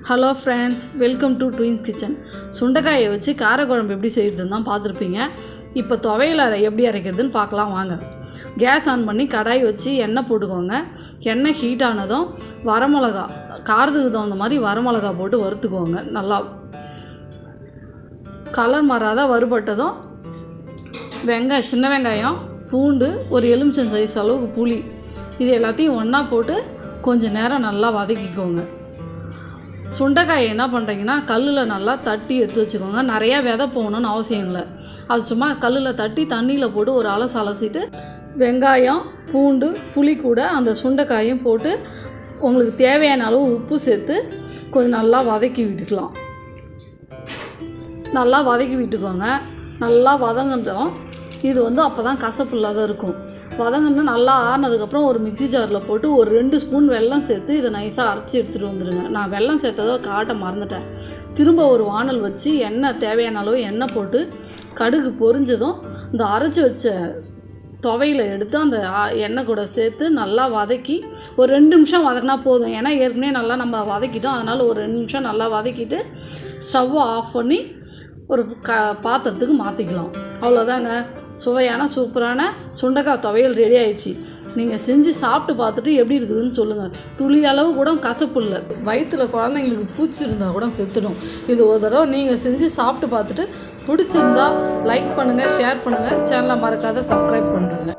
Hello friends, welcome to twins kitchen. சுண்டைக்காயை வச்சு காரக்குழம்பு எப்படி செய்கிறதுன்னு தான் பார்த்துருப்பீங்க. இப்போ துவையல் எப்படி அரைக்கிறதுன்னு பார்க்கலாம் வாங்க. கேஸ் ஆன் பண்ணி கடாய் வச்சு எண்ணெய் போட்டுக்கோங்க. எண்ணெய் ஹீட் ஆனதும் வரமிளகா, காரத்துக்கு தகுந்த மாதிரி வரமிளகா போட்டு வறுத்துக்கோங்க. நல்லா கலர் மாறாத வறுபட்டதும் சின்ன வெங்காயம், பூண்டு, ஒரு எலுமிச்சம் சைஸ் அளவுக்கு புளி, இது எல்லாத்தையும் ஒன்றா போட்டு கொஞ்சம் நேரம் நல்லா வதக்கிக்கோங்க. சுண்டைக்காயை என்ன பண்ணுறீங்கன்னா கல்லில் நல்லா தட்டி எடுத்து வச்சுக்கோங்க. நிறையா விதை போகணுன்னு அவசியம் இல்லை. அது சும்மா கல்லில் தட்டி தண்ணியில் போட்டு ஒரு அலசிட்டு வெங்காயம், பூண்டு, புளி கூட அந்த சுண்டைக்காயும் போட்டு உங்களுக்கு தேவையான அளவு உப்பு சேர்த்து கொஞ்சம் நல்லா வதக்கி விட்டுக்கலாம். நல்லா வதக்கி விட்டுக்கோங்க. நல்லா வதங்கட்டும். இது அப்போ தான் கசப்பு இல்லாத இருக்கும். வதங்கன்னு நல்லா ஆறினதுக்கப்புறம் ஒரு மிக்ஸி ஜாரில் போட்டு ஒரு 2 ஸ்பூன் வெல்லம் சேர்த்து இதை நைஸாக அரைச்சி எடுத்துகிட்டு வந்துடுங்க. நான் வெல்லம் சேர்த்ததோ காட்ட மறந்துட்டேன். திரும்ப ஒரு வானல் வச்சு தேவையான அளவு எண்ணெய் போட்டு கடுகு பொரிஞ்சதும் இந்த அரைச்சி வச்ச துவையில் எடுத்து அந்த எண்ணெய் கூட சேர்த்து நல்லா வதக்கி ஒரு 2 நிமிஷம் வதக்கினா போதும். ஏன்னா ஏற்கனவே நல்லா நம்ம வதக்கிட்டோம். அதனால் ஒரு 2 நிமிஷம் நல்லா வதக்கிட்டு ஸ்டவ்வை ஆஃப் பண்ணி ஒரு பாத்திரத்துக்கு மாற்றிக்கலாம். அவ்வளோதாங்க, சுவையான சூப்பரான சுண்டைக்காய் துவையல் ரெடி ஆயிடுச்சு. நீங்கள் செஞ்சு சாப்பிட்டு பார்த்துட்டு எப்படி இருக்குதுன்னு சொல்லுங்கள். துளி அளவு கூட கசப்பு இல்லை. வயிற்றில் குழந்தைங்களுக்கு பூச்சி இருந்தால் கூட செத்துடும். இது ஒரு தடவை நீங்கள் செஞ்சு சாப்பிட்டு பார்த்துட்டு பிடிச்சிருந்தா லைக் பண்ணுங்கள், ஷேர் பண்ணுங்கள், சேனலை மறக்காத சப்ஸ்கிரைப் பண்ணுறேங்க.